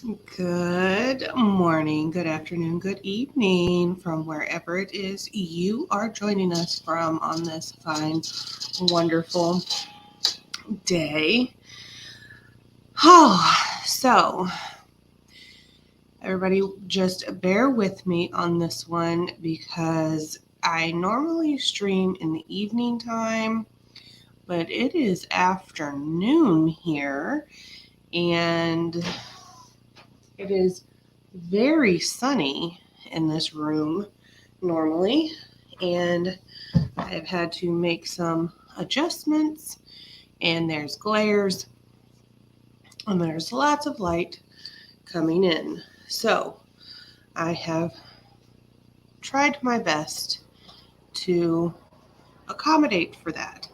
Good morning, good afternoon, good evening from wherever it is you are joining us from on this fine, wonderful day. Oh, so everybody just bear with me on this one because I normally stream in the evening time, but it is afternoon here and it is very sunny in this room normally, and I've had to make some adjustments, and there's glares, and there's lots of light coming in. So I have tried my best to accommodate for that.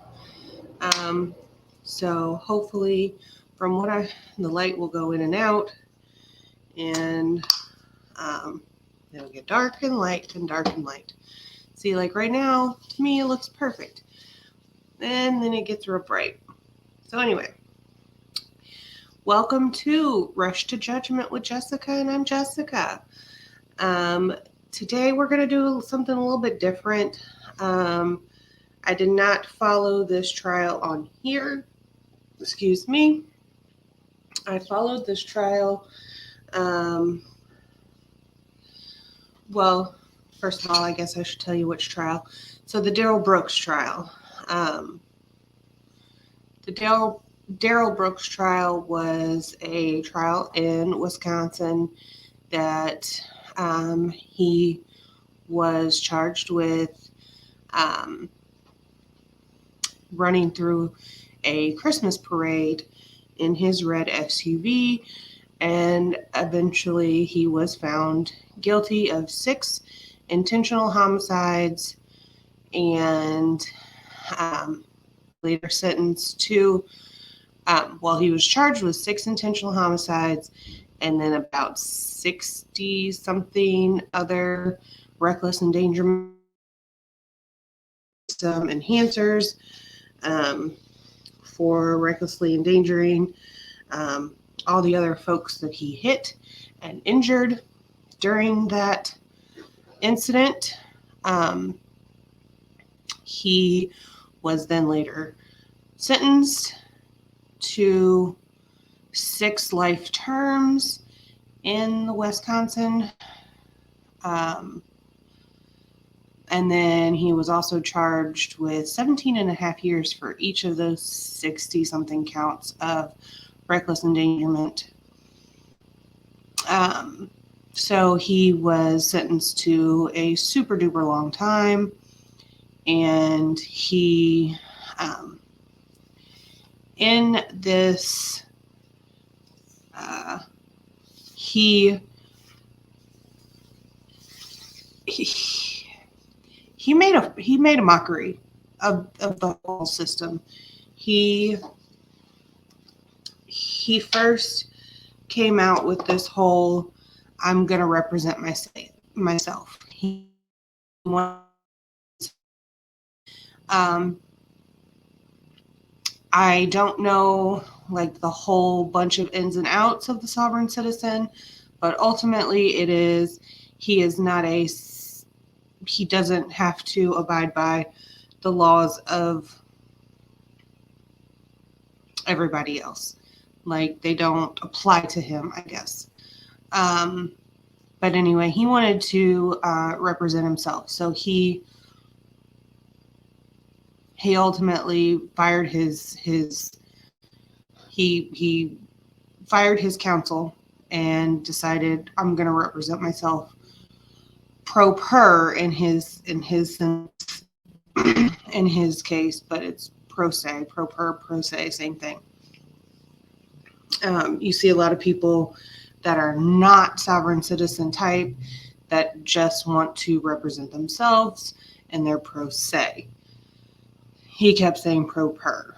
Um, so hopefully, from what the light will go in and out, and um, it'll get dark and light and dark and light. See, like right now, to me, it looks perfect. And then it gets real bright. So, anyway, welcome to Rush to Judgment with Jessica, and I'm Jessica. Um, Today, we're going to do something a little bit different. I did not follow this trial on here. Excuse me. I followed this trial. Um, well, first of all, I guess I should tell you which trial. So, the Darrell Brooks trial. Um, The Darrell Brooks trial was a trial in Wisconsin that he was charged with um, running through a Christmas parade in his red SUV, and eventually he was found guilty of 6 intentional homicides and later sentenced to he was charged with 6 intentional homicides and then about 60 something other reckless endangerment, some enhancers um, for recklessly endangering um, all the other folks that he hit and injured during that incident. Um, he was then later sentenced to 6 life terms in Wisconsin. Um, and then he was also charged with 17 and a half years for each of those 60 something counts of reckless endangerment. Um, so he was sentenced to a super duper long time, and he, in this, uh, he he made a mockery of the whole system. He he first came out with this whole I'm gonna represent myself. Um, I don't know like the whole bunch of ins and outs of the sovereign citizen, but ultimately it is he doesn't have to abide by the laws of everybody else. Like they don't apply to him, I guess. Um, but anyway, he wanted to represent himself, so he ultimately fired he fired his counsel and decided I'm going to represent myself pro per in his case, but it's pro se, pro per, pro se, same thing. You see a lot of people that are not sovereign citizen type that just want to represent themselves and they're pro se. He kept saying pro per.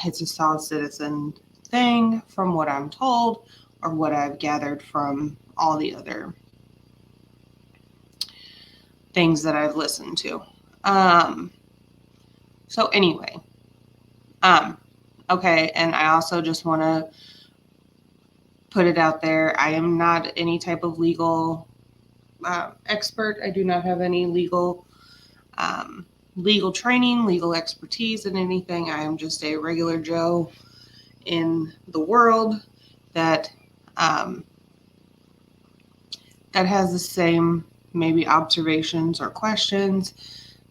It's a solid citizen thing from what I'm told or what I've gathered from all the other things that I've listened to. So anyway, – okay, and I also just want to put it out there. I am not any type of legal expert. I do not have any um, legal training, legal expertise in anything. I am just a regular Joe in the world that um, that has the same maybe observations or questions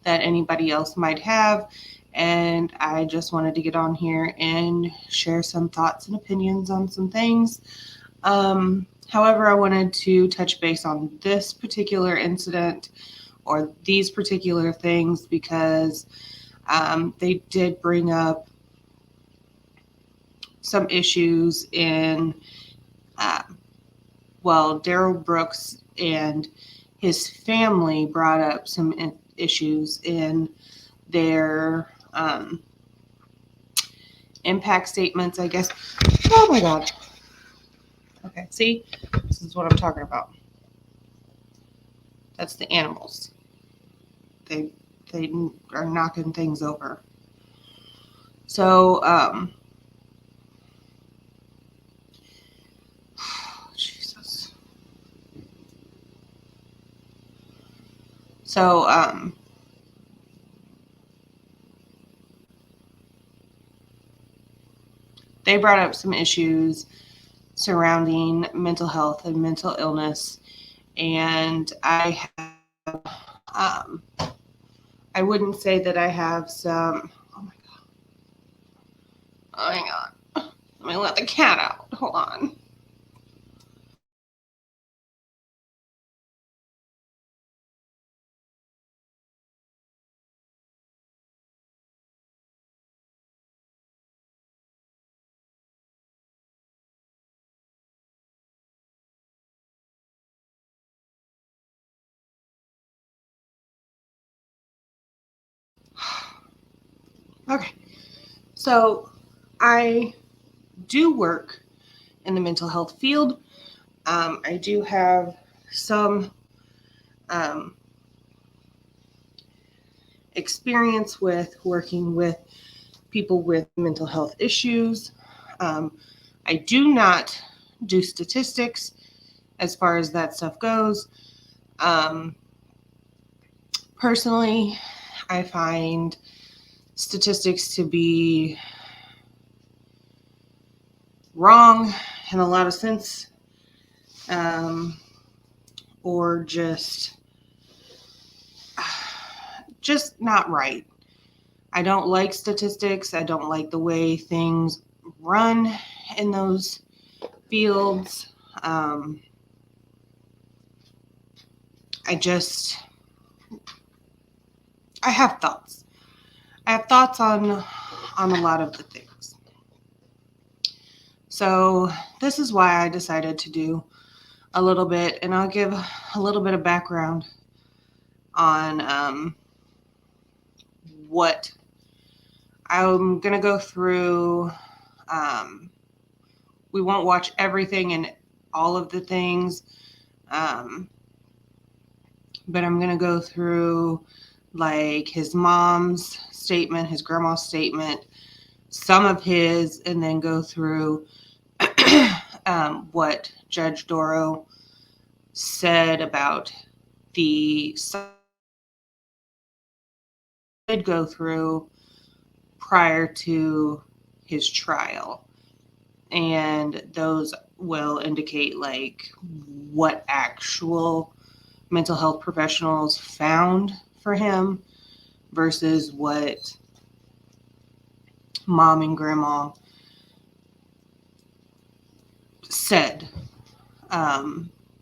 that anybody else might have. And I just wanted to get on here and share some thoughts and opinions on some things. However, I wanted to touch base on this particular incident or these particular things because they did bring up some issues in, uh, Darrell Brooks and his family brought up some issues in their impact statements, I guess. Oh my God. Okay, see, this is what I'm talking about. That's the animals. They they are knocking things over. So, Jesus. So, they brought up some issues surrounding mental health and mental illness, and um, I wouldn't say that I have some. Oh my God! Oh my God! Let me let the cat out. Hold on. Okay, so I do work in the mental health field. I do have some um, experience with working with people with mental health issues. Um, I do not do statistics as far as that stuff goes. Um, Personally, I find statistics to be wrong in a lot of sense, um, or just not right. I don't like statistics. I don't like the way things run in those fields. Um, I just I have thoughts. I have thoughts on a lot of the things. So this is why I decided to do a little bit, and I'll give a little bit of background on what I'm gonna go through. Um, we won't watch everything and all of the things, um, but I'm gonna go through like his mom's statement, his grandma's statement, some of his, and then go through what Judge Doro said about the did go through prior to his trial. And those will indicate like what actual mental health professionals found for him versus what mom and grandma said.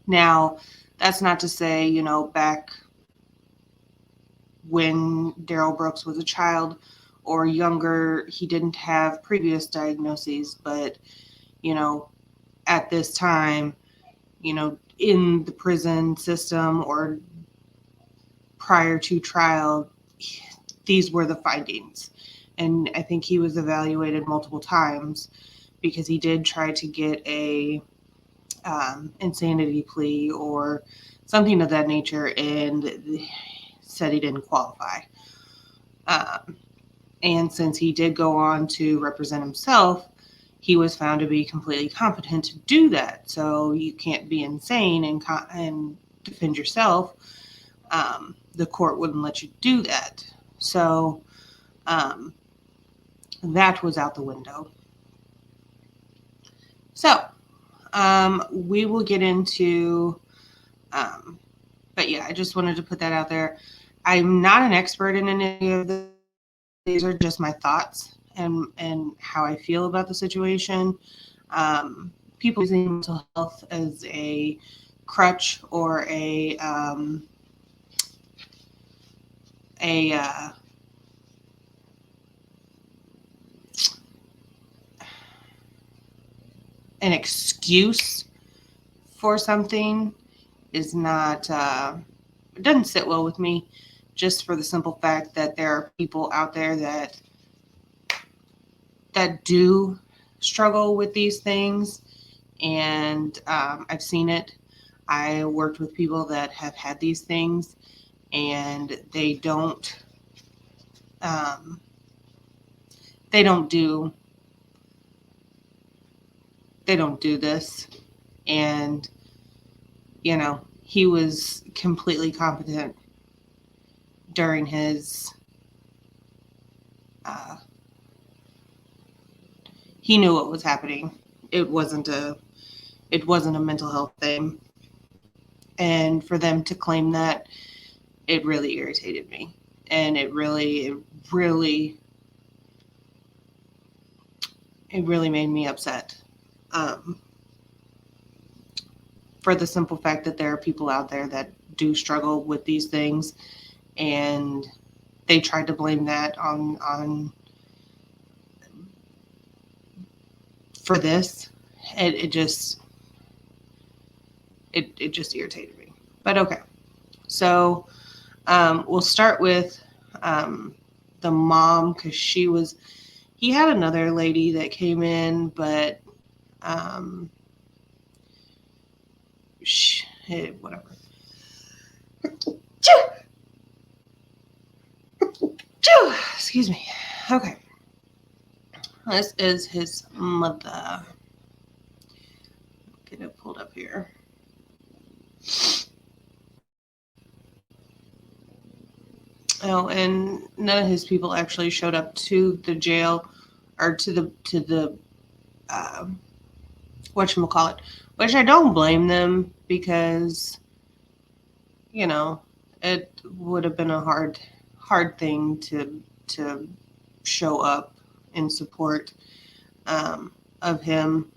Now, that's not to say, back when Darrell Brooks was a child or younger, he didn't have previous diagnoses, but, you know, at this time, in the prison system or prior to trial, these were the findings. And I think he was evaluated multiple times because he did try to get a insanity plea or something of that nature and said he didn't qualify. And since he did go on to represent himself, he was found to be completely competent to do that. So you can't be insane and defend yourself. The court wouldn't let you do that. So um, that was out the window. So we will get into, um, but yeah, I just wanted to put that out there. I'm not an expert in any of this. These are just my thoughts and how I feel about the situation. People using mental health as a crutch or a an excuse for something is not it doesn't sit well with me, just for the simple fact that there are people out there that do struggle with these things, and I've seen it. I worked with people that have had these things, and um, they don't do they don't do this. And he was completely competent during his. Uh, he knew what was happening. It wasn't a mental health thing, and for them to claim that, it really irritated me, and really, it really made me upset. Um, for the simple fact that there are people out there that do struggle with these things, and they tried to blame that on for this. It just irritated me. But okay, so we'll start with um, the mom, because he had another lady that came in, but um, whatever. Excuse me. Okay, this is his mother. Get it pulled up here. Oh, and none of his people actually showed up to the jail or to the whatchamacallit, which I don't blame them, because you know it would have been a hard thing to show up in support of him,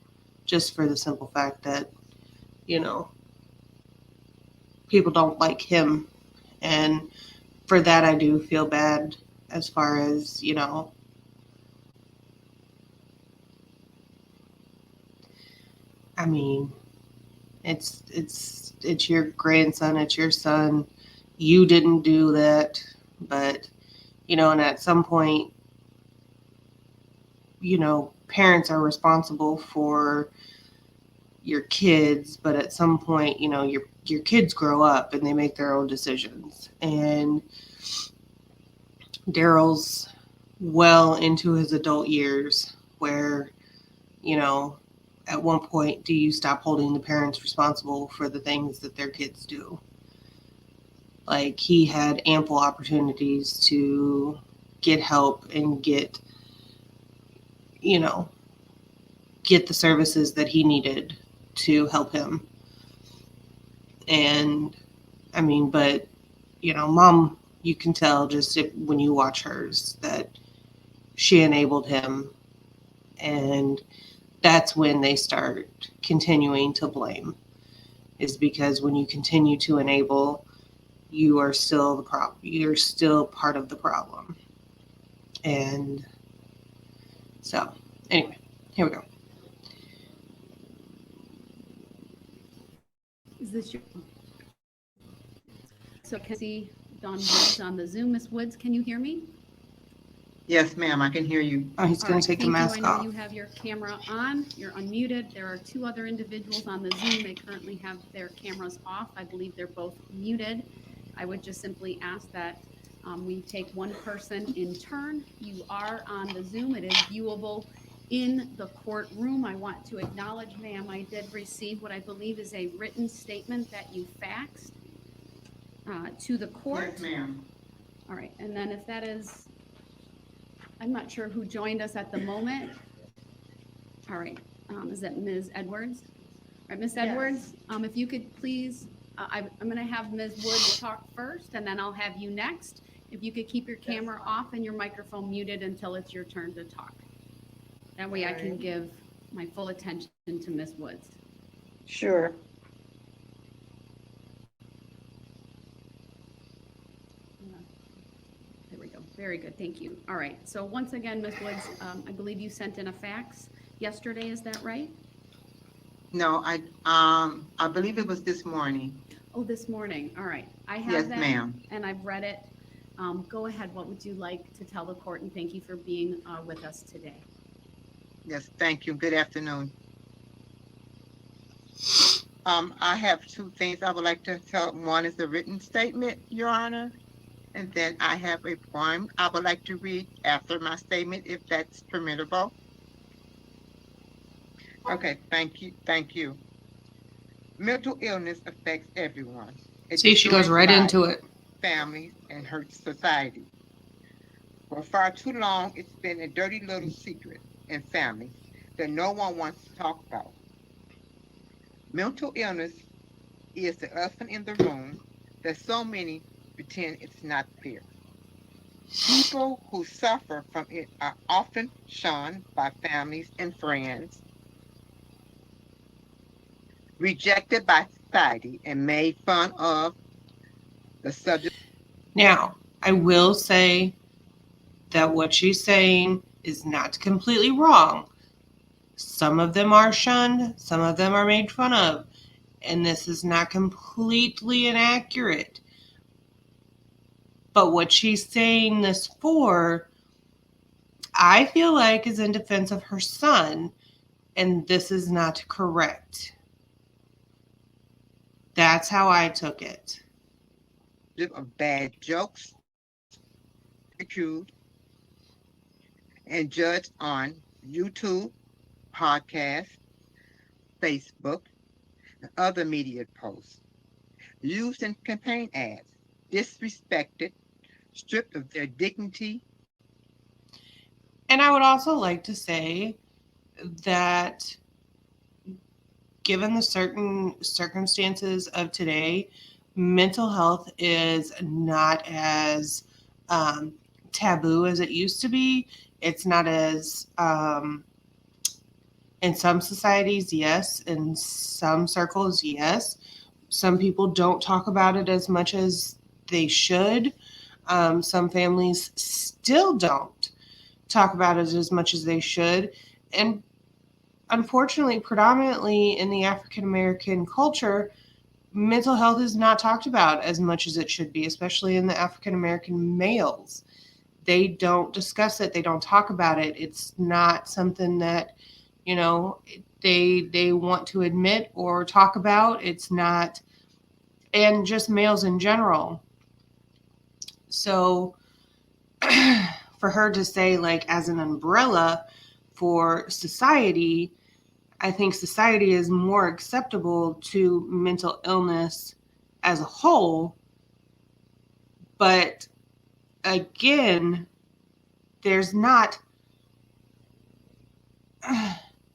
just for the simple fact that you know people don't like him, and for that I do feel bad, as far as I mean, it's your grandson, it's your son. You didn't do that, but and at some point, parents are responsible for your kids, but at some point, your kids grow up and they make their own decisions. And Darrell's well into his adult years, where, at one point, do you stop holding the parents responsible for the things that their kids do? Like, he had ample opportunities to get help and you know, get the services that he needed to help him. And I mean, but mom, you can tell just when you watch hers that she enabled him, and that's when they start continuing to blame, is because when you continue to enable, you are still the problem. You're still part of the problem. And so, anyway, here we go. Is this your? So I can see Don Woods on the Zoom. Miss Woods, can you hear me? Yes, ma'am, I can hear you. Oh, he's going to take the mask Thank you. I know off. you have your camera on. You're unmuted. There are two other individuals on the Zoom. They currently have their cameras off. I believe they're both muted. I would just simply ask that we take one person in turn. You are on the Zoom. It is viewable in the courtroom. I want to acknowledge, ma'am, I did receive what I believe is a written statement that you faxed to the court. Yes, ma'am. All right, and then if that is, I'm not sure who joined us at the moment. All right, is that Ms. Edwards? All right, Ms. Yes. Edwards, if you could please, I'm going to have Ms. Wood talk first, and then I'll have you next. If you could keep your camera off and your microphone muted until it's your turn to talk. That way I can give my full attention to Ms. Woods. Sure. There we go. Very good. Thank you. All right. So once again, Ms. Woods, I believe you sent in a fax yesterday. Is that right? No, I believe it was this morning. Oh, this morning. All right. I have Yes, that, ma'am. and I've read it. Go ahead. What would you like to tell the court? And thank you for being with us today. Yes, thank you. Good afternoon. I have two things I would like to tell. One is the written statement, Your Honor, and then I have a poem I would like to read after my statement, if that's permissible. Okay, thank you. Thank you. Mental illness affects everyone. It See, she goes destroys right lives, into it. families, and hurts society. For far too long, it's been a dirty little secret in families that no one wants to talk about. Mental illness is the elephant in the room that so many pretend it's not there. People who suffer from it are often shunned by families and friends, rejected by society, and made fun of. The subject. Now, I will say that what she's saying is not completely wrong. Some of them are shunned, some of them are made fun of, and this is not completely inaccurate. But what she's saying this for, I feel like, is in defense of her son, and this is not correct. That's how I took it. Of bad jokes, ridiculed, and judged on YouTube, podcasts, Facebook, and other media posts, used in campaign ads, disrespected, stripped of their dignity. And I would also like to say that given the certain circumstances of today, mental health is not as taboo as it used to be. It's not as, in some societies, yes. In some circles, yes. Some people don't talk about it as much as they should. Some families still don't talk about it as much as they should. And unfortunately, predominantly in the African American culture, mental health is not talked about as much as it should be, especially in the African American males. They don't discuss it, they don't talk about it. It's not something that, you know, they want to admit or talk about. It's not, and just males in general. So for her to say, like, as an umbrella for society, I think society is more acceptable to mental illness as a whole. But again, there's not,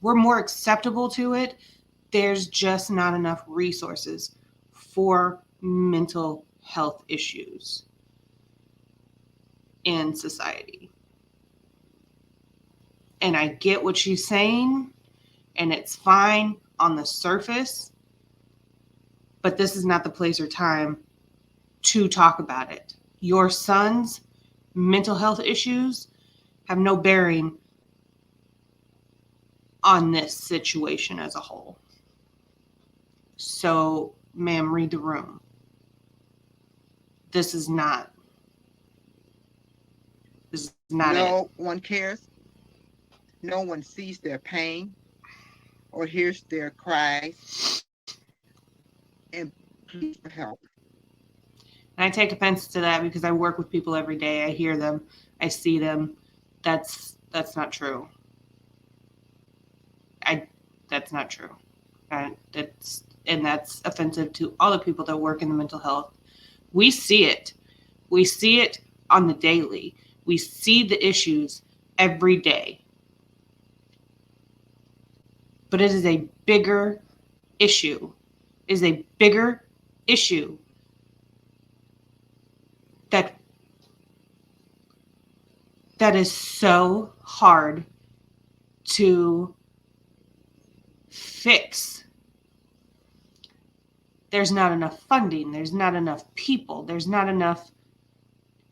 we're more acceptable to it. There's just not enough resources for mental health issues in society. And I get what she's saying, and it's fine on the surface, but this is not the place or time to talk about it. Your son's mental health issues have no bearing on this situation as a whole. So, ma'am, read the room. This is not No it. one cares. No one sees their pain or hears their cries and pleads for help. And I take offense to that because I work with people every day. I hear them. I see them. That's not true. that's not true. And that's offensive to all the people that work in the mental health. We see it. We see it on the daily. We see the issues every day. But it is a bigger issue. It is a bigger issue that that is so hard to fix. There's not enough funding, there's not enough people, there's not enough,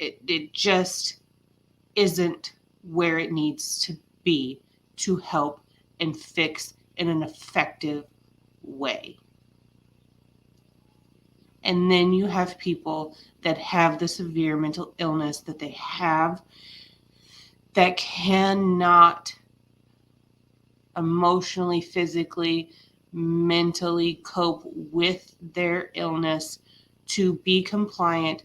it just isn't where it needs to be to help and fix in an effective way. And then you have people that have the severe mental illness that they have that cannot emotionally, physically, mentally cope with their illness to be compliant,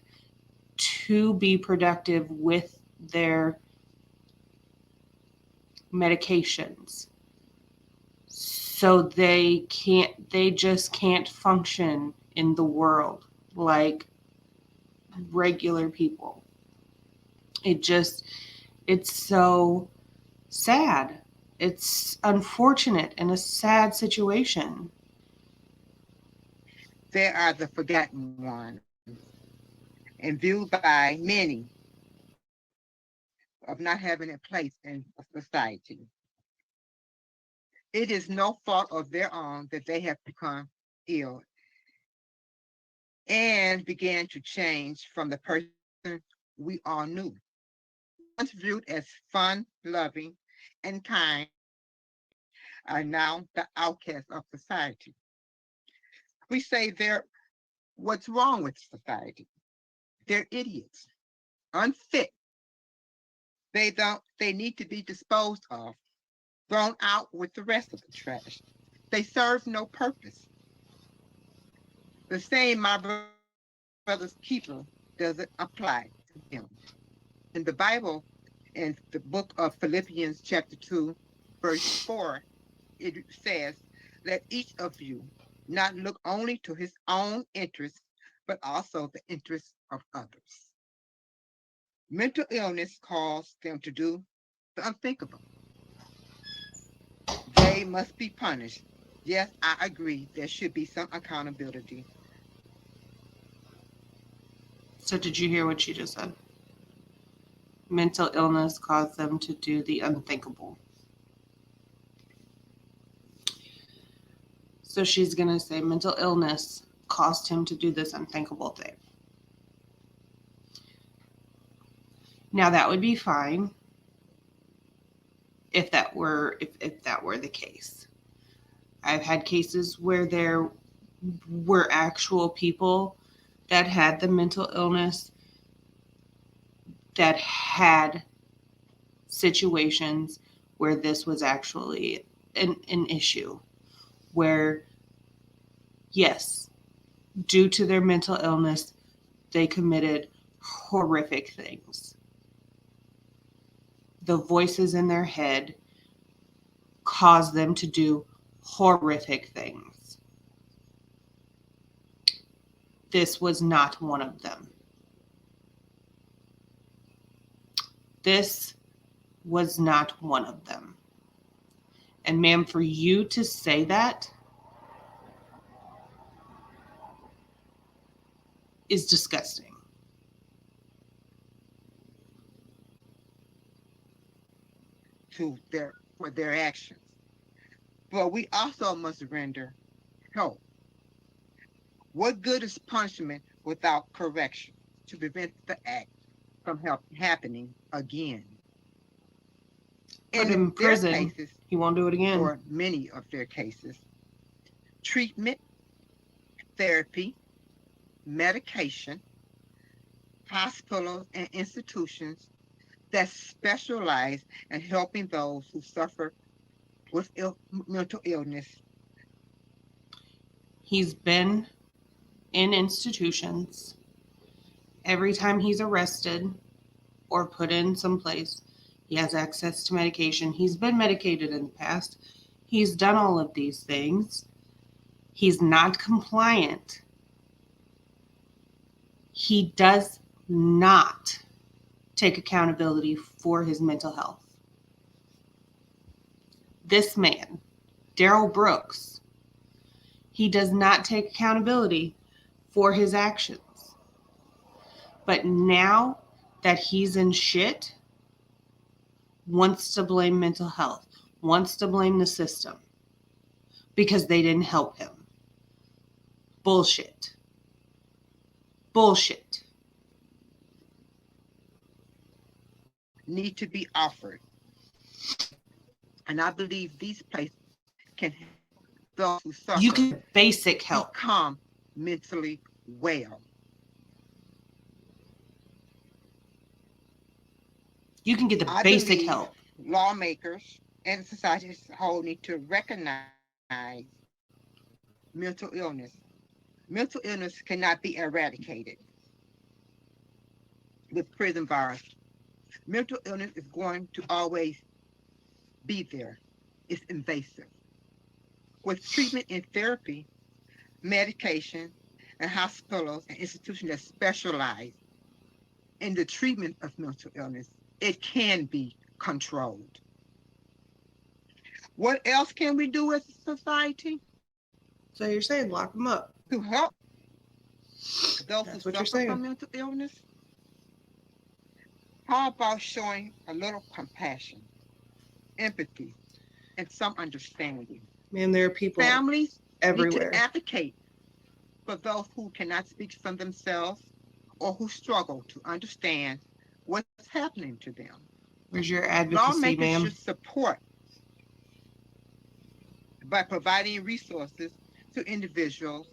to be productive with their medications. So they just can't function in the world like regular people. It's so sad. It's unfortunate and a sad situation. They are the forgotten ones and viewed by many of not having a place in society. It is no fault of their own that they have become ill and began to change from the person we all knew. Once viewed as fun, loving, and kind, are now the outcasts of society. We say they're what's wrong with society. They're idiots, unfit. They need to be disposed of, thrown out with the rest of the trash. They serve no purpose. The same my brother's keeper doesn't apply to them. In the Bible, in the book of Philippians, chapter 2, verse 4, it says, let each of you not look only to his own interests, but also the interests of others. Mental illness calls them to do the unthinkable. They must be punished. Yes, I agree. There should be some accountability. So, did you hear what she just said? Mental illness caused them to do the unthinkable. So, she's going to say mental illness caused him to do this unthinkable thing. Now, that would be fine if that were the case. I've had cases where there were actual people that had the mental illness that had situations where this was actually an issue, where, yes, due to their mental illness, they committed horrific things. The voices in their head caused them to do horrific things. This was not one of them. This was not one of them. And ma'am, for you to say that is disgusting. To their for their actions. But we also must render help. What good is punishment without correction to prevent the act from happening again? Put In him in their prison. cases, He won't do it again. or many of their cases, treatment, therapy, medication, hospitals, and institutions that specialize in helping those who suffer with mental illness. He's been in institutions. Every time he's arrested or put in someplace, he has access to medication. He's been medicated in the past. He's done all of these things. He's not compliant. He does not take accountability for his mental health. This man, Darrell Brooks, he does not take accountability for his actions. But now that he's in shit, wants to blame mental health, wants to blame the system because they didn't help him. Bullshit. Bullshit. Need to be offered. And I believe these places can help those who suffer You can basic help. become mentally well. You can get the I basic believe help. lawmakers and society as a whole need to recognize mental illness. Mental illness cannot be eradicated with prison bars. Mental illness is going to always be there. It's invasive. With treatment and therapy, medication, and hospitals and institutions that specialize in the treatment of mental illness, it can be controlled. What else can we do as a society So you're saying lock them up. to help those That's who what you're suffer from saying. mental illness? How about showing a little compassion, empathy, and some understanding? Man, there are people Families need everywhere. to advocate for those who cannot speak for themselves or who struggle to understand what's happening to them. Where's your advocacy, Lawmakers ma'am? should support by providing resources to individuals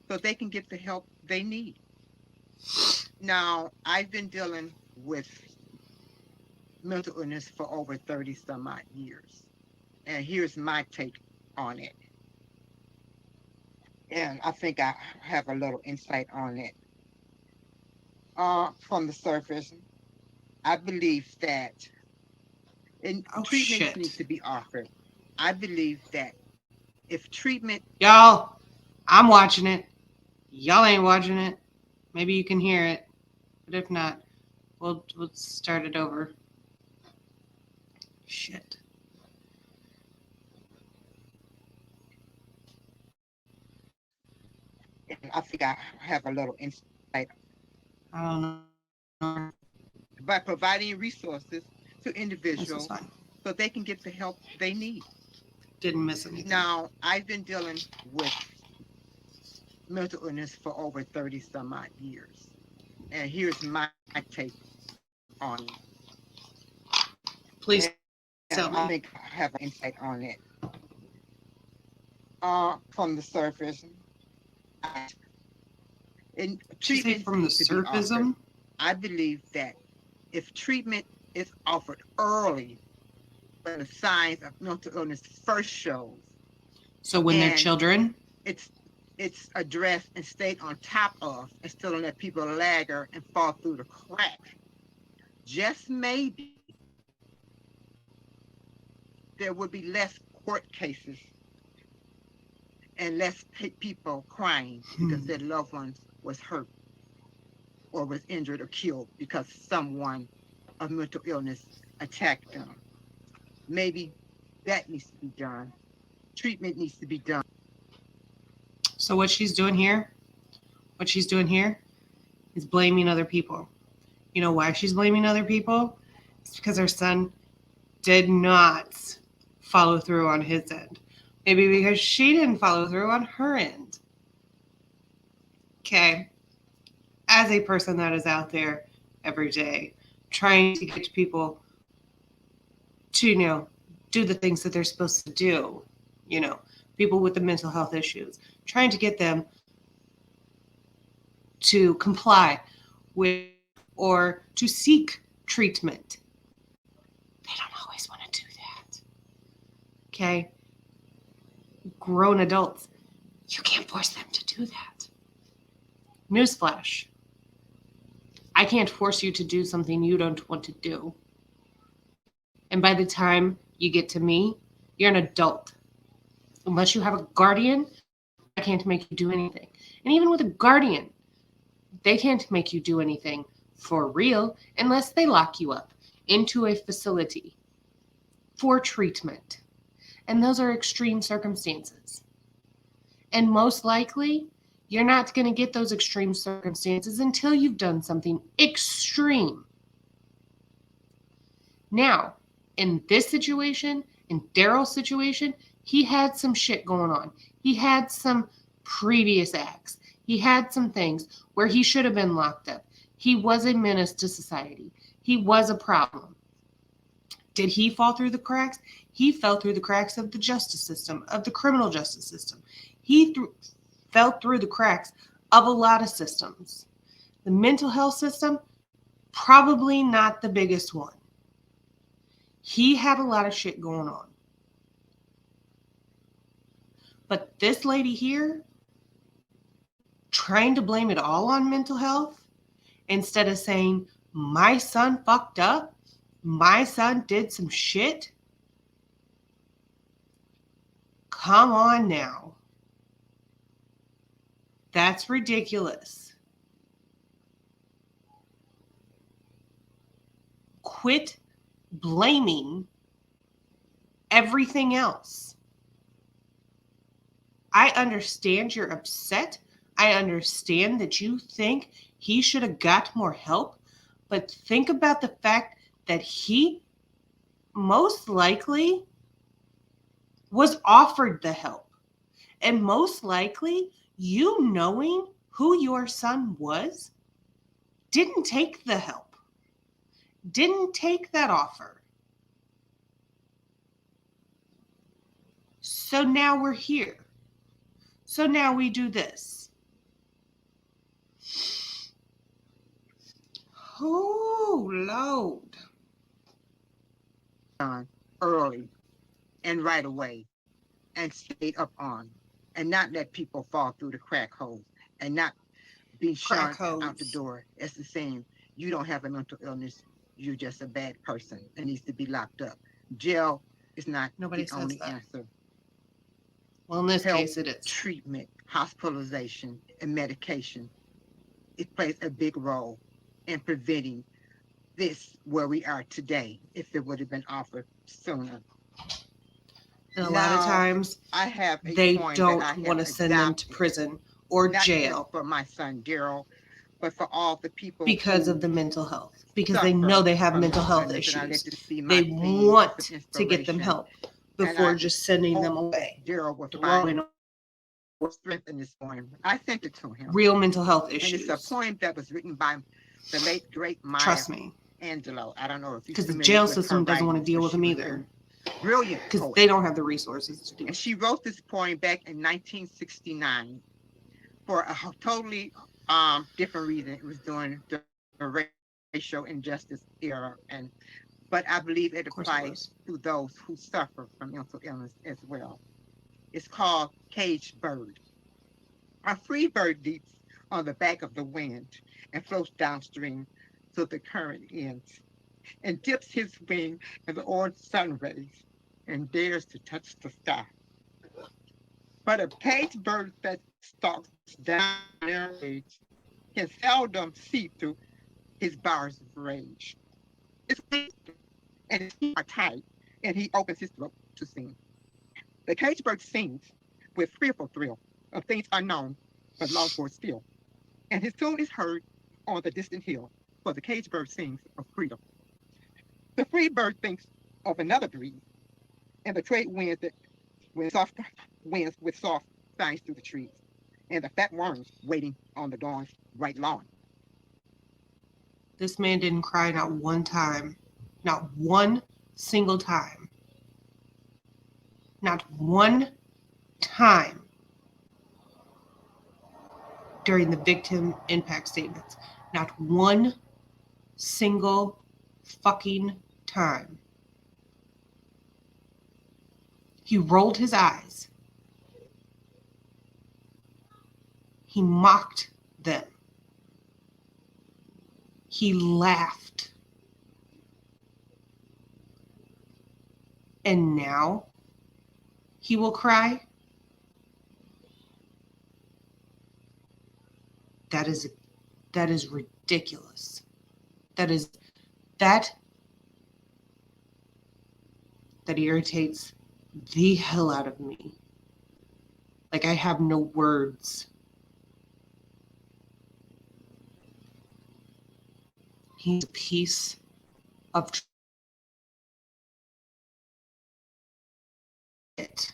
so they can get the help they need. Now, I've been dealing with mental illness for over 30 some odd years. And here's my take on it. And I think I have a little insight on it. From the surface, I believe that treatments need Shit. to be offered. I believe that if treatment, Y'all, I'm watching it. Y'all ain't watching it. Maybe you can hear it. But if not, we'll start it over. Shit. and I think I have a little insight, I don't know. by providing resources to This is individuals fine. so they can get the help they need. Didn't miss anything. Now, I've been dealing with mental illness for over 30 some odd years. And here's my take on it. Please And tell I me. think I have an insight on it. From the surface, and Did you say treatment from the needs to be offered. surfacism? I believe that if treatment is offered early, when the signs of mental illness first shows, So when they're and children? it's addressed and stayed on top of, instead of let people lagger and fall through the cracks, just maybe there would be less court cases and less people crying because their loved ones was hurt or was injured or killed because someone of mental illness attacked them. Maybe that needs to be done. Treatment needs to be done. So what she's doing here is blaming other people. You know why she's blaming other people? It's because her son did not follow through on his end. Maybe because she didn't follow through on her end. Okay. As a person that is out there every day trying to get people to, do the things that they're supposed to do, people with the mental health issues, trying to get them to comply with or to seek treatment. They don't always want to do that. Okay? Grown adults, you can't force them to do that. Newsflash. I can't force you to do something you don't want to do. And by the time you get to me, you're an adult. Unless you have a guardian, I can't make you do anything. And even with a guardian, they can't make you do anything for real unless they lock you up into a facility for treatment. And those are extreme circumstances. And most likely, you're not going to get those extreme circumstances until you've done something extreme. Now, in this situation, in Darrell's situation, he had some shit going on. He had some previous acts. He had some things where he should have been locked up. He was a menace to society. He was a problem. Did he fall through the cracks? He fell through the cracks of the justice system, of the criminal justice system. He fell through the cracks of a lot of systems. The mental health system, probably not the biggest one. He had a lot of shit going on. But this lady here, trying to blame it all on mental health, instead of saying, my son fucked up, my son did some shit. Come on now. That's ridiculous. Quit blaming everything else. I understand you're upset. I understand that you think he should have got more help, but think about the fact that he most likely was offered the help. And most likely, you knowing who your son was, didn't take the help, didn't take that offer. So now we're here. So now we do this. Oh, Lord. On early and right away and stayed up on and not let people fall through the crack holes and not be shunned out the door. It's the same. You don't have a mental illness. You're just a bad person that needs to be locked up. Jail is not Nobody the says only that. answer. Well, in this Help, case, it is. treatment, hospitalization, and medication. It plays a big role in preventing this where we are today if it would have been offered sooner. And a lot of Now, times, I have a they poem that don't I want have to send them to adopted, prison or not just jail for my son Darrell, but for all the people because of who the mental health, because they know suffer they have from mental mental health illness, and I issues. let them see my They themes of want to get them inspiration, help and before I just sending them hope away, Darrell will throwing find strength in this poem. I sent it to him, real mental health and it's a issues. poem that was written by the late great Maya Trust me, Angelou. I don't know if you're because the familiar jail with her system doesn't want to writings, deal but with she them was either a brilliant because poet. they don't have the resources to do And it. she wrote this poem back in 1969 for a totally different reason. It was during the racial injustice era, but I believe it Of applies course it to was. those who suffer from mental illness as well. It's called Caged Bird. A free bird leaps on the back of the wind and floats downstream till the current ends and dips his wing in the orange sun rays and dares to touch the sky. But a caged bird that stalks down a narrow cage can seldom see through his bars of rage. His wings and his feet are tied, and he opens his throat to sing. The caged bird sings with fearful thrill of things unknown but longed for still, and his tune is heard on the distant hill, for the caged bird sings of freedom. The free bird thinks of another breeze, and the trade winds that when soft winds with soft signs through the trees, and the fat worms waiting on the dawn's bright lawn. This man didn't cry not one time, not one single time, not one time during the victim impact statements. Not one single fucking time. He rolled his eyes. He mocked them. He laughed. And now he will cry? That is that is ridiculous. That is that that irritates the hell out of me. Like I have no words. He's a piece of shit.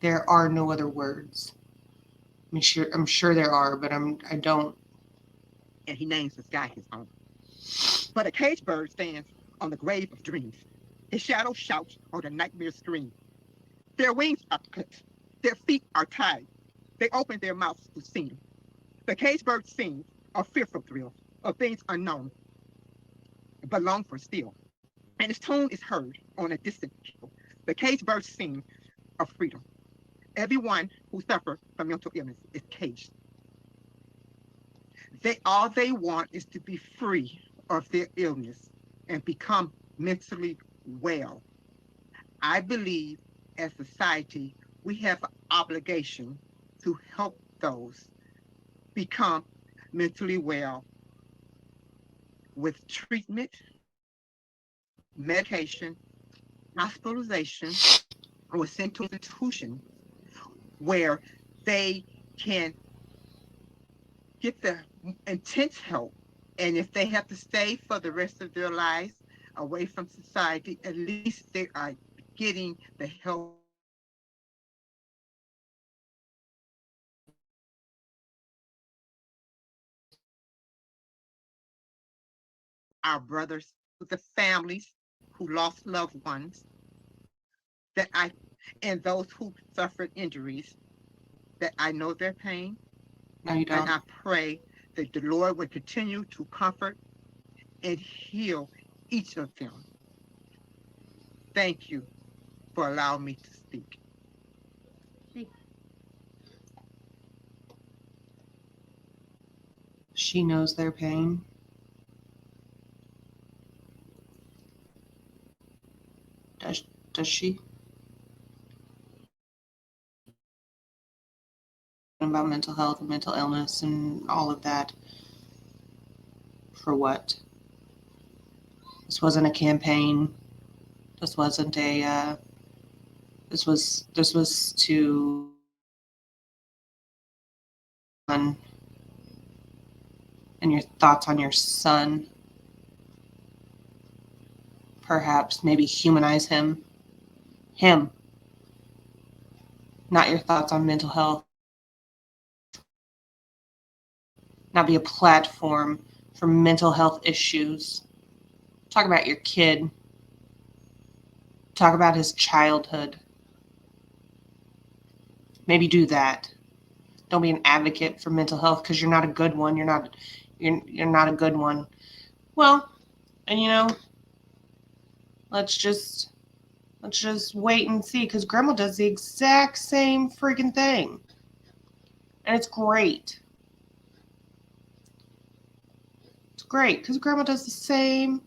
There are no other words. I'm sure there are, but I don't. And he names the sky his own. But a caged bird stands on the grave of dreams. His shadow shouts on the nightmare scream. Their wings are clipped. Their feet are tied. They open their mouths to sing. The caged bird sings of fearful thrills, of things unknown, but long for still. And its tone is heard on a distant hill. The caged bird sings of freedom. Everyone who suffers from mental illness is caged. They want is to be free of their illness and become mentally well. I believe as society we have an obligation to help those become mentally well with treatment, medication, hospitalization, or sent to an institution where they can get the intense help. And if they have to stay for the rest of their lives away from society, at least they are getting the help our brothers, the families who lost loved ones that I and those who suffered injuries that I know their pain No, you and don't. I pray that the Lord would continue to comfort and heal each of them. Thank you for allowing me to speak. Thank, She knows their pain. Does does she? About mental health and mental illness and all of that. For what? This wasn't a campaign. This wasn't a. This was to and your thoughts on your son. Perhaps maybe humanize him. Him, not your thoughts on mental health. Not be a platform for mental health issues. Talk about your kid. Talk about his childhood. Maybe do that. Don't be an advocate for mental health because you're not a good one. You're not a good one. Well, and let's just let's just wait and see because grandma does the exact same freaking thing. And it's great. It's great because grandma does the same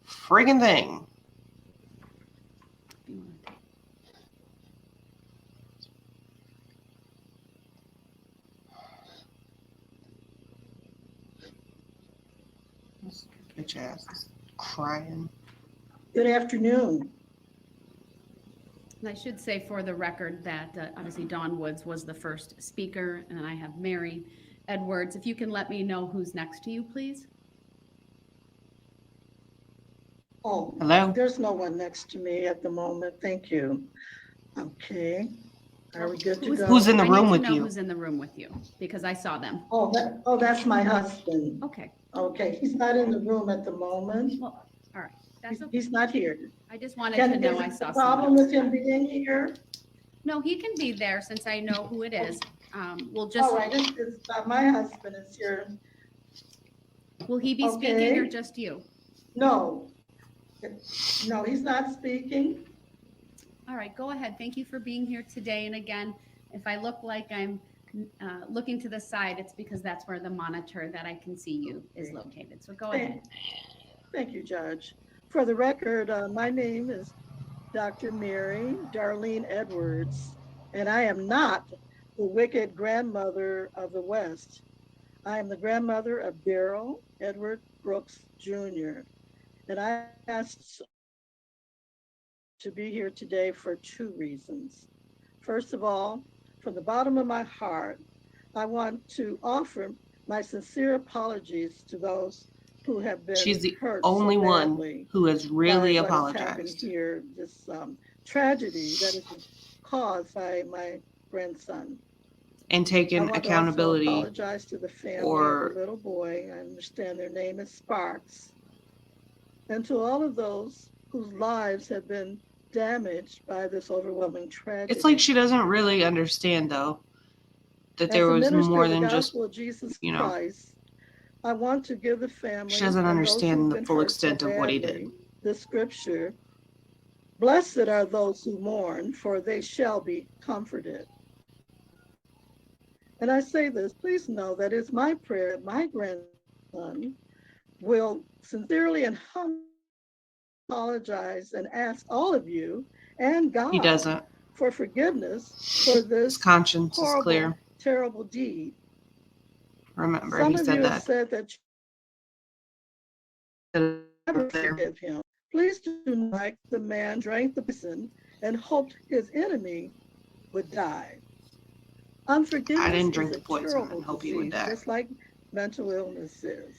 friggin' thing. if you want to This bitch ass is crying. Good afternoon. And I should say for the record that obviously Dawn Woods was the first speaker, and I have Mary Edwards. If you can let me know who's next to you, please. Oh, Hello? there's no one next to me at the moment. Thank you. Okay. Are we good to go? Who's in the I room need to with know you? who's in the room with you because I saw them. That's my husband. Okay. Okay, he's not in the room at the moment. Well, all right. That's okay. He's not here. I just wanted to know I Is saw the problem someone. with him being here? No, he can be there since I know who it is. We'll just, All right, my husband is here. will he be speaking or Okay. just you? No. No, he's not speaking. All right, go ahead. Thank you for being here today. And again, if I look like I'm looking to the side, it's because that's where the monitor that I can see you is located. So go ahead. Thank you, Judge. For the record, my name is Dr. Mary Darlene Edwards. And I am not the wicked grandmother of the West. I am the grandmother of Darrell Edward Brooks Jr. And I asked to be here today for two reasons. First of all, from the bottom of my heart, I want to offer my sincere apologies to those who have She's been the hurt so only one badly who has by really what has happened apologized. here, this tragedy that is caused by my grandson. And I taken want to also accountability apologize to the family of the or little boy. I understand their name is Sparks, and to all of those whose lives have been damaged by this overwhelming it's like tragedy. she doesn't really understand though that there As a was minister more of the than just, gospel of Jesus you know, Christ, I want to give the she family doesn't and those who've understand the been full hurt so extent of what he did. badly the scripture, blessed are those who mourn, for they shall be comforted. And I say this, please know that it's my prayer that my grandson will sincerely and humbly apologize and ask all of you and He God doesn't. for forgiveness for His this conscience is horrible, clear. terrible deed. Remember, Some he of said you have that. said that you never There. forgive him. Please do not like the man drank the poison and hoped his enemy would die. I Unforgiveness didn't is drink a the poison curable and hope he would disease, die. just like mental illness is.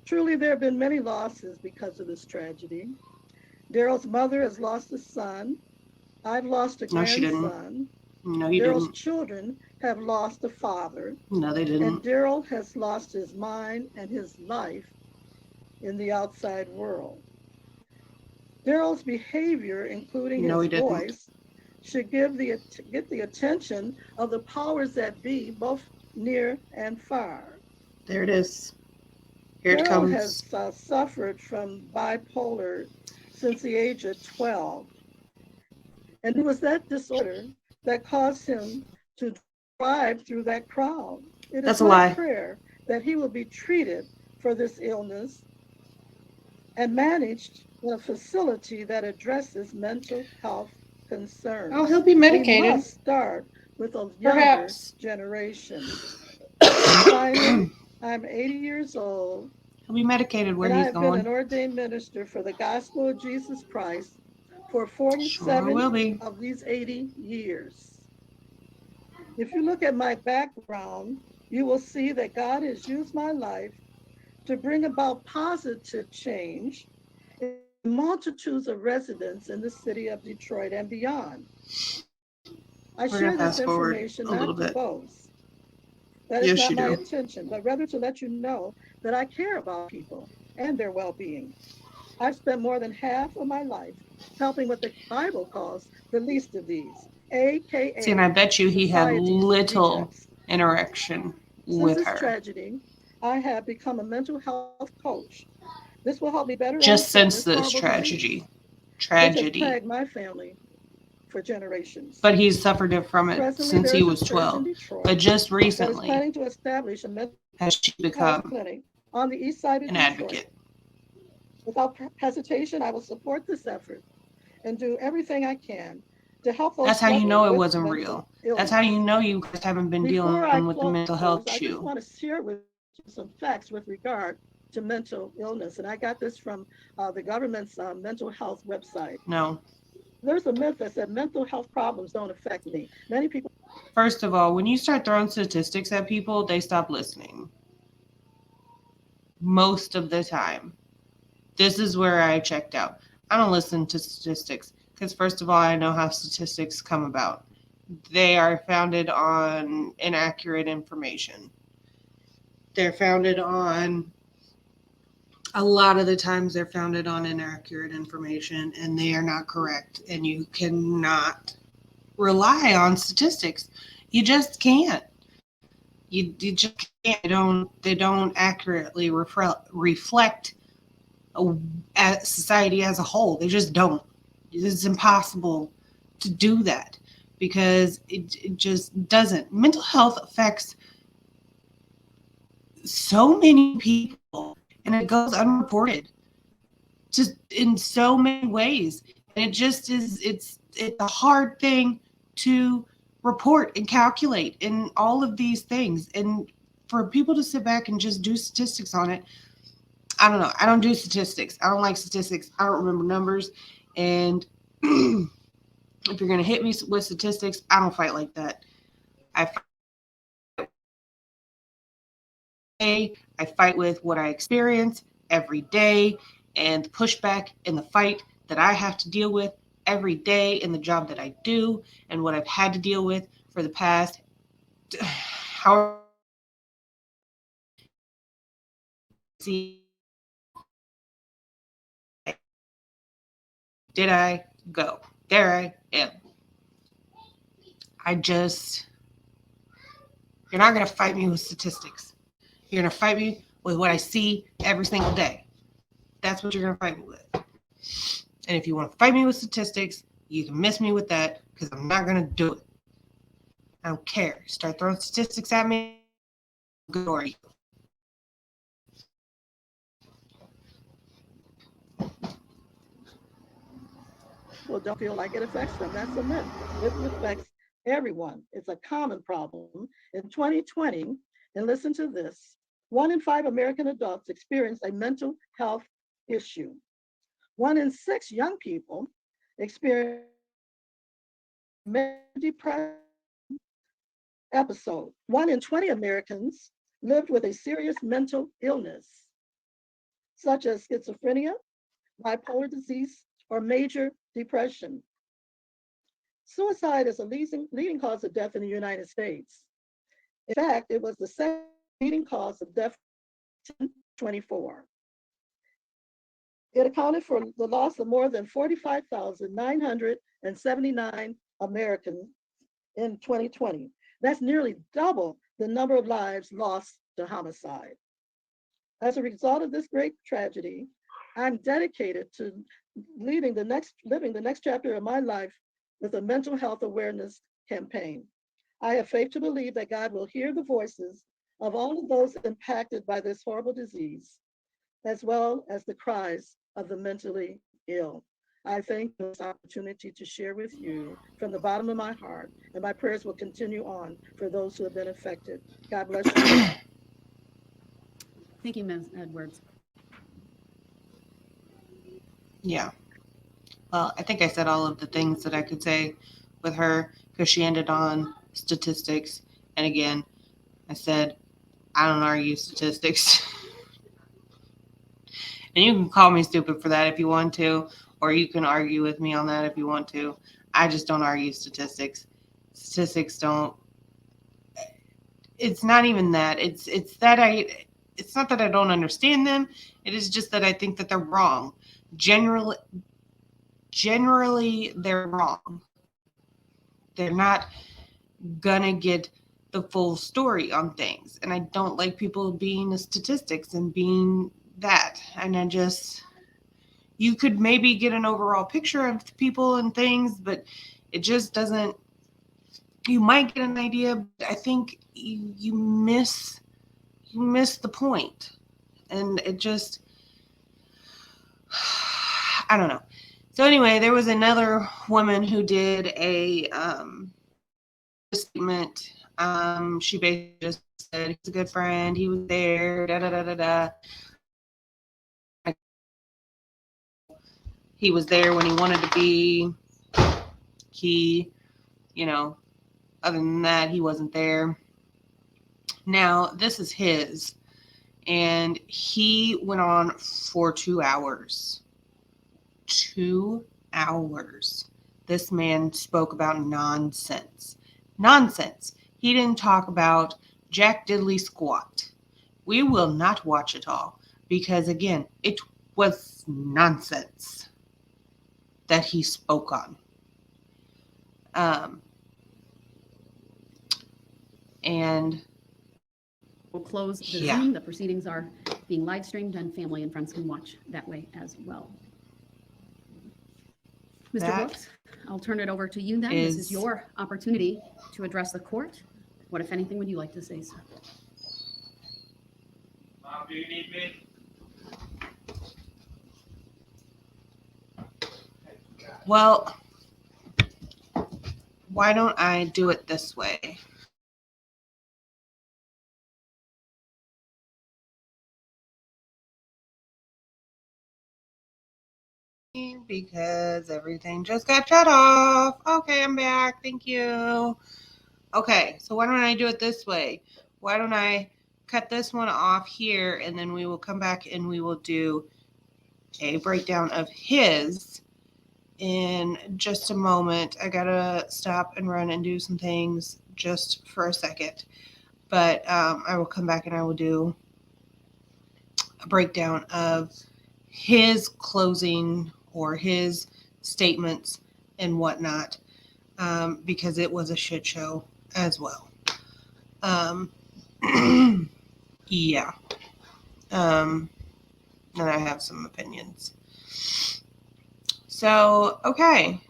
Truly, there have been many losses because of this tragedy. Darrell's mother has lost a son. I've lost a No, she didn't. grandson. No, you Darrell's didn't. children have lost a father. No, they And didn't. Darrell has lost his mind and his life in the outside world. Darrell's behavior, including No, his he didn't. voice, should get the attention of the powers that be, both near and far. There it is. Here it Darrell has comes. suffered from bipolar since the age of 12, and it was that disorder that caused him to drive through that crowd. It is That's a my lie. prayer that he will be treated for this illness and managed in a facility that addresses mental health Oh, he'll concerns. be We medicated. must start with a younger Perhaps. generation. And He'll finally, I'm 80 years old, be medicated where and I he's have been going. an ordained minister for the gospel of Jesus Christ for Sure 47 will be. of these 80 years. If you look at my background, you will see that God has used my life to bring about positive change in multitudes of residents in the city of Detroit and beyond. I We're going share to this fast forward information a little not to bit. boast. That is Yes, not you my do. intention, but rather to let you know that I care about people and their well being. I've spent more than half of my life helping what the Bible calls the least of these, See, and I AKA bet you he had society's little rejects. interaction Since with this her. tragedy, I have become a mental health coach. This will help me better Just understand since this this horrible disease, tragedy. which has Tragedy. plagued my family for generations. But he's suffered it from it Presently, since he there's a was church in 12. But Detroit just that is recently planning to establish a mental has she health become clinic on the east side of an Detroit. advocate. Without hesitation, I will support this effort and do everything I can to help those That's how you struggling know it with wasn't mental real. That's how you illness. know you guys haven't been Before I dealing with the mental close, health I just issue. want to share with you some facts with regard to mental illness. And I got this from the government's mental health website. No. There's a myth that said mental health problems don't affect me. Many people First of all, when you start throwing statistics at people, they stop listening. Most of the time. This is where I checked out. I don't listen to statistics because, first of all, I know how statistics come about. They are founded on inaccurate information. They're founded on, a lot of the times, they're founded on inaccurate information and they are not correct. And you cannot rely on statistics. You just can't. You just can't. They don't accurately reflect society as a whole. They just don't. It's impossible to do that because it just doesn't. Mental health affects so many people and it goes unreported just in so many ways. And it's a hard thing to report and calculate and all of these things. And for people to sit back and just do statistics on it, I don't know. I don't do statistics. I don't like statistics. I don't remember numbers. And if you're going to hit me with statistics, I don't fight like that. I I fight with what I experience every day and the pushback and the fight that I have to deal with every day in the job that I do and what I've had to deal with for the past however did I go. There I am. I just you're not going to fight me with statistics. You're going to fight me with what I see every single day. That's what you're going to fight me with. And if you want to fight me with statistics, you can miss me with that because I'm not going to do it. I don't care. Start throwing statistics at me. Good or you. People don't feel like it affects them. That's a myth. It affects everyone. It's a common problem. In 2020, and listen to this, 1 in 5 American adults experience a mental health issue. 1 in 6 young people experience depression episode. 1 in 20 Americans lived with a serious mental illness, such as schizophrenia, bipolar disease, or major depression. Suicide is a leading cause of death in the United States. In fact, it was the second leading cause of death in 2024. It accounted for the loss of more than 45,979 Americans in 2020. That's nearly double the number of lives lost to homicide. As a result of this great tragedy, I'm dedicated to living the next chapter of my life with a mental health awareness campaign. I have faith to believe that God will hear the voices of all of those impacted by this horrible disease, as well as the cries of the mentally ill. I thank you for this opportunity to share with you from the bottom of my heart, and my prayers will continue on for those who have been affected. God bless you all. Thank you, Ms. Edwards. Yeah. Well, I think I said all of the things that I could say with her because she ended on statistics. And again, I said, I don't argue statistics. And you can call me stupid for that if you want to, or you can argue with me on that if you want to. I just don't argue statistics. Statistics don't. It's not even that. It's not that I don't understand them. It is just that I think that they're wrong. Generally they're wrong. They're not gonna get the full story on things. And I don't like people being statistics and being that. And I just you could maybe get an overall picture of the people and things, but it just doesn't. You might get an idea, but I think you miss the point, and it just I don't know. So anyway, there was another woman who did a statement. She basically just said he's a good friend. He was there. Da da da da da. He was there when he wanted to be. He, you know, other than that, he wasn't there. Now, this is his, and he went on for 2 hours. 2 hours. This man spoke about nonsense. Nonsense. He didn't talk about Jack Diddley squat. We will not watch it all because, again, it was nonsense that he spoke on. Um, and We'll close the yeah, Zoom. The proceedings are being live streamed, and family and friends can watch that way as well. Mr. that Brooks, I'll turn it over to you then. This is your opportunity to address the court. What, if anything, would you like to say, sir? Mom, do you need me? well, why don't I do it this way? Because everything just got shut off. Okay, I'm back. Thank you. Okay, so why don't I do it this way? Why don't I cut this one off here, and then we will come back and we will do a breakdown of his in just a moment. I gotta stop and run and do some things just for a second. But I will come back and I will do a breakdown of his closing or his statements and whatnot, because it was a shit show as well. Um, yeah. And I have some opinions. So, okay.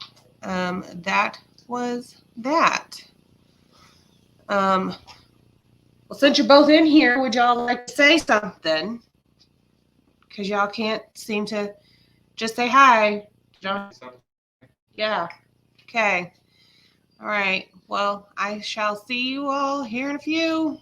That was that. Well, since you're both in here, would y'all like to say something? Because y'all can't seem to just say hi. Yeah. Okay. All right. Well, I shall see you all here in a few.